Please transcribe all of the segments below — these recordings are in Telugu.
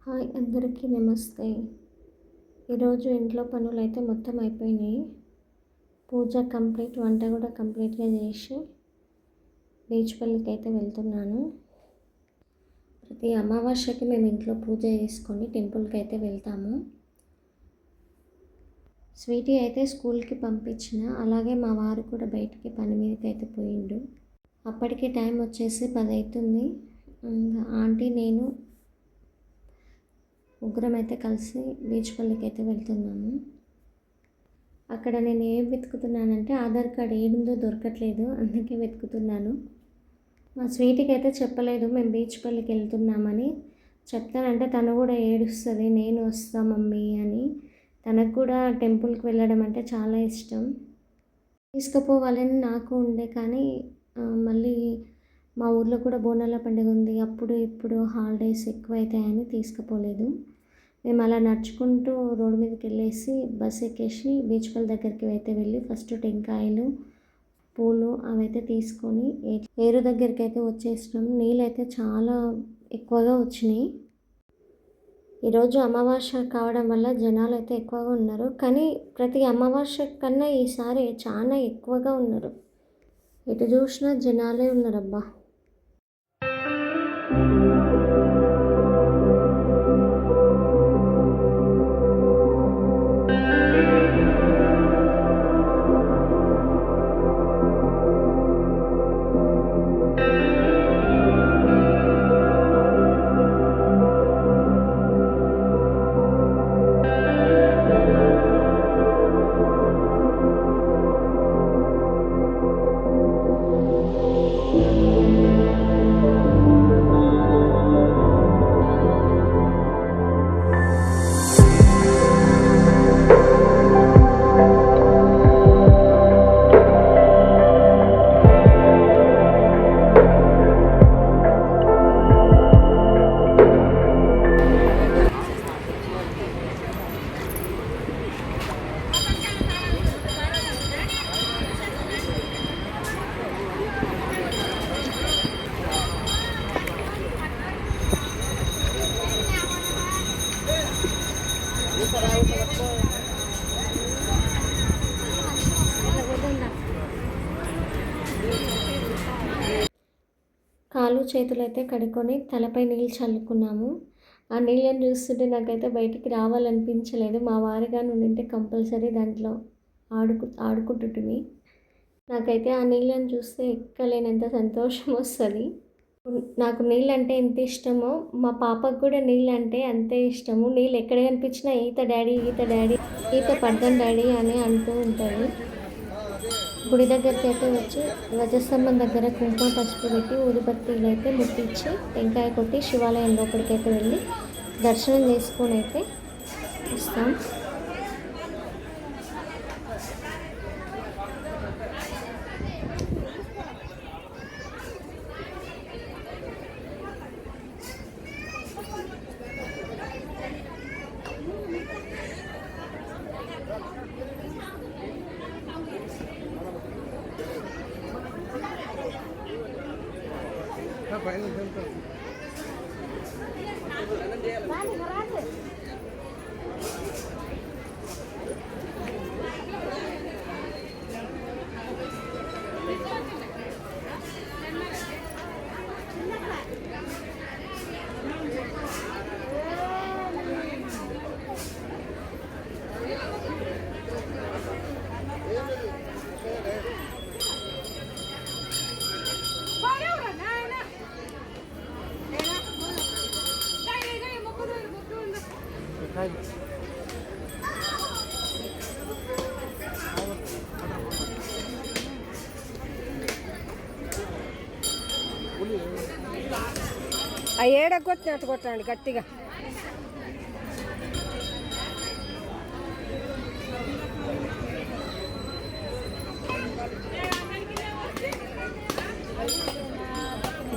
హాయ్ అందరికీ నమస్తే. ఈరోజు ఇంట్లో పనులైతే మొత్తం అయిపోయినాయి. పూజ కంప్లీట్, వంట కూడా కంప్లీట్గా చేసి బీచ్పల్లికి అయితే వెళ్తున్నాను. ప్రతి అమావాస్యకి మేము ఇంట్లో పూజ చేసుకొని టెంపుల్కి అయితే వెళ్తాము. స్వీటీ అయితే స్కూల్కి పంపించిన, అలాగే మా వారు కూడా బయటికి పని మీదకి అయితే పోయిండు. అప్పటికి టైం వచ్చేసి 10 అవుతుంది. ఆంటీ నేను ముగ్గురం అయితే కలిసి బీచ్పల్లికి అయితే వెళ్తున్నాము. అక్కడ నేను ఏం వెతుకుతున్నానంటే ఆధార్ కార్డ్ ఏడుందో దొరకట్లేదు, అందుకే వెతుకుతున్నాను. మా స్వీటీకి అయితే చెప్పలేదు మేము బీచ్పల్లికి వెళ్తున్నామని. చెప్తానంటే తను కూడా ఏడుస్తుంది, నేను వస్తా మమ్మీ అని. తనకు కూడా టెంపుల్కి వెళ్ళడం అంటే చాలా ఇష్టం. తీసుకుపోవాలని నాకు ఉండే, కానీ మళ్ళీ మా ఊర్లో కూడా బోనాల పండుగ ఉంది, అప్పుడు ఇప్పుడు హాలిడేస్ ఎక్కువ అవుతాయని తీసుకుపోలేదు. మేము అలా నడుచుకుంటూ రోడ్డు మీదకి వెళ్ళేసి బస్ ఎక్కేసి బీచ్పల్లి దగ్గరికి అయితే వెళ్ళి ఫస్ట్ టెంకాయలు పూలు అవైతే తీసుకొని ఏరు దగ్గరికి అయితే వచ్చేసినాం. నీళ్ళు అయితే చాలా ఎక్కువగా వచ్చినాయి. ఈరోజు అమావాస్య కావడం వల్ల జనాలు అయితే ఎక్కువగా ఉన్నారు, కానీ ప్రతి అమావాస్య కన్నా ఈసారి చాలా ఎక్కువగా ఉన్నారు. ఎటు చూసినా జనాలే ఉన్నారబ్బా. కాళ్ళు చేతులు అయితే కడుక్కొని తలపై నీళ్ళు చల్లుకున్నాము. ఆ నీళ్ళని చూస్తుంటే నాకైతే బయటికి రావాలనిపించలేదు. మా వారిగా నుండి కంపల్సరీ దాంట్లో ఆడుకుంటుంటివి. నాకైతే ఆ నీళ్ళని చూస్తే ఎక్కలేనంత సంతోషం వస్తుంది. నాకు నీళ్ళు అంటే ఎంత ఇష్టమో మా పాపకు కూడా నీళ్ళు అంటే అంతే ఇష్టము. నీళ్ళు ఎక్కడ కనిపించినా ఈత డాడీ ఈత డాడీ, ఈత పడతాను డాడీ అని అంటూ ఉంటాడు. గుడి దగ్గరికి అయితే వచ్చి ధ్వజస్తంభం దగ్గర కుంకుమ పసుపు పెట్టి ఊదిబత్తీలు అయితే ముట్టించి టెంకాయ కొట్టి శివాలయం లోపలికైతే వెళ్ళి దర్శనం చేసుకొని అయితే వస్తాం. ఆ ఏడ కొట్టినట్టు కొట్టండి గట్టిగా.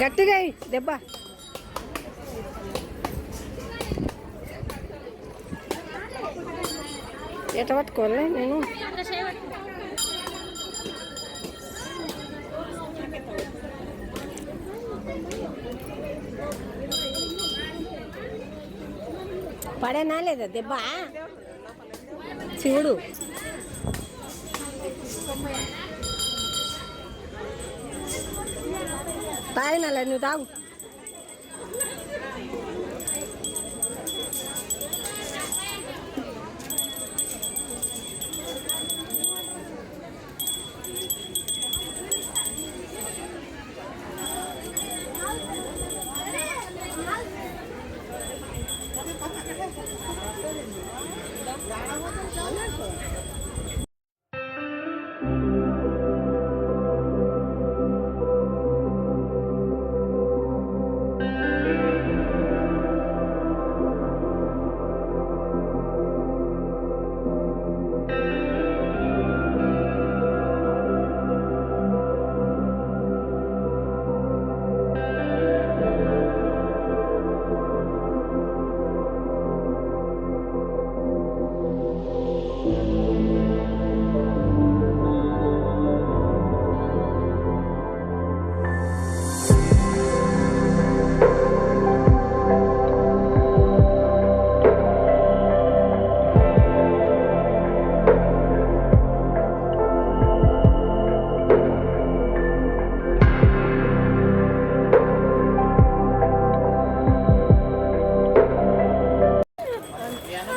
గట్టిగా దెబ్బ. ఎట పట్టుకోవాలి నేను. పడేనా లేదా దెబ్బ చూడు తాగినాలే నువ్వు తాగు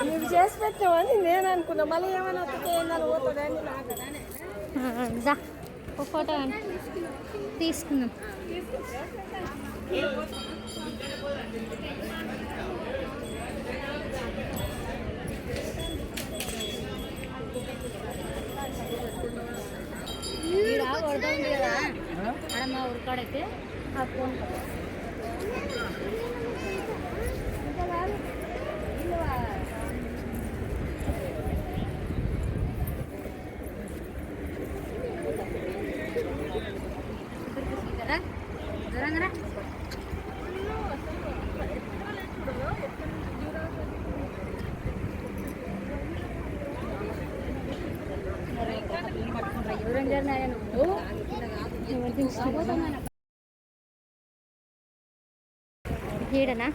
నువ్వు చేసి పెట్టావని నేను అనుకున్నా మళ్ళీ ఏమైనా వస్తే ఏందని పోతుందని నాకు దా ఒక ఫోటో తీసుకుందాం. వరదండి కదా అక్కడ మా ఊరికాడైతే ఆ ఫోన్ ఈడనా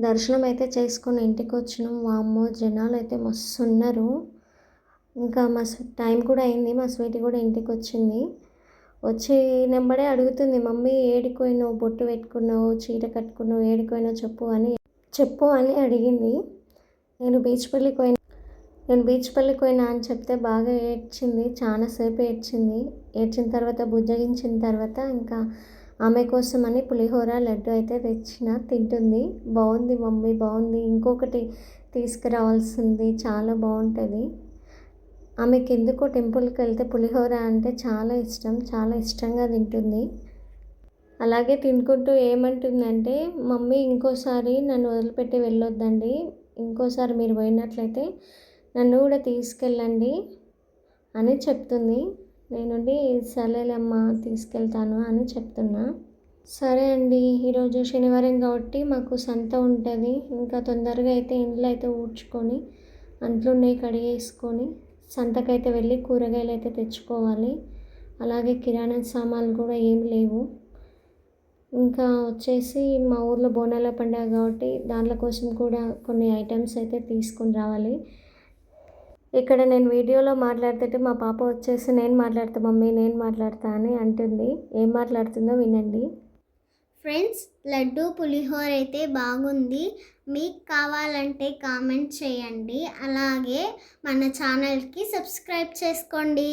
దర్శనం అయితే చేసుకొని ఇంటికి వచ్చినాం. వామ్మో జనాలు అయితే మస్తు ఉన్నారు. ఇంకా మా టైం కూడా అయింది. మా స్వీటీ కూడా ఇంటికి వచ్చింది. వచ్చి నెంబడే అడుగుతుంది, మమ్మీ ఏడిపోయినావు, బొట్టు పెట్టుకున్నావు, చీర కట్టుకున్నావు, ఏడిపోయినావు చెప్పు అని అడిగింది. నేను బీచ్ పల్లికి పోయినా అని చెప్తే బాగా ఏడ్చింది. చాలాసేపు ఏడ్చింది. ఏడ్చిన తర్వాత బుజ్జగించిన తర్వాత ఇంకా ఆమె కోసమని పులిహోర లడ్డు అయితే తెచ్చిన, తింటుంది. బాగుంది మమ్మీ బాగుంది, ఇంకొకటి తీసుకురావాల్సింది, చాలా బాగుంటుంది. ఆమెకి ఎందుకో టెంపుల్కి వెళ్తే పులిహోర అంటే చాలా ఇష్టం, చాలా ఇష్టంగా తింటుంది. అలాగే తినుకుంటూ ఏమంటుందంటే, మమ్మీ ఇంకోసారి నన్ను వదిలిపెట్టి వెళ్ళొద్దండి, ఇంకోసారి మీరు పోయినట్లయితే నన్ను కూడా తీసుకెళ్ళండి అని చెప్తుంది. నేనుండి సరేలేమ్మా తీసుకెళ్తాను అని చెప్తున్నా. సరే అండి, ఈరోజు శనివారం కాబట్టి మాకు సంత ఉంటుంది. ఇంకా తొందరగా అయితే ఇంట్లో అయితే ఊడ్చుకొని అంట్లున్నాయి కడిగేసుకొని సంతకైతే వెళ్ళి కూరగాయలు అయితే తెచ్చుకోవాలి. అలాగే కిరాణా సామాన్లు కూడా ఏం లేవు. ఇంకా వచ్చేసి మా ఊర్లో బోనాల పండుగ కాబట్టి దాంట్లో కోసం కూడా కొన్ని ఐటమ్స్ అయితే తీసుకొని రావాలి. ఇక్కడ నేను వీడియోలో మాట్లాడుతుంటే మా పాప వచ్చేసి నేను మాట్లాడతా మమ్మీ నేను మాట్లాడతా అని అంటుంది. ఏం మాట్లాడుతుందో వినండి. ఫ్రెండ్స్, లడ్డు పులిహోర అయితే బాగుంది. మీకు కావాలంటే కామెంట్ చేయండి. అలాగే మన ఛానల్కి సబ్స్క్రైబ్ చేసుకోండి.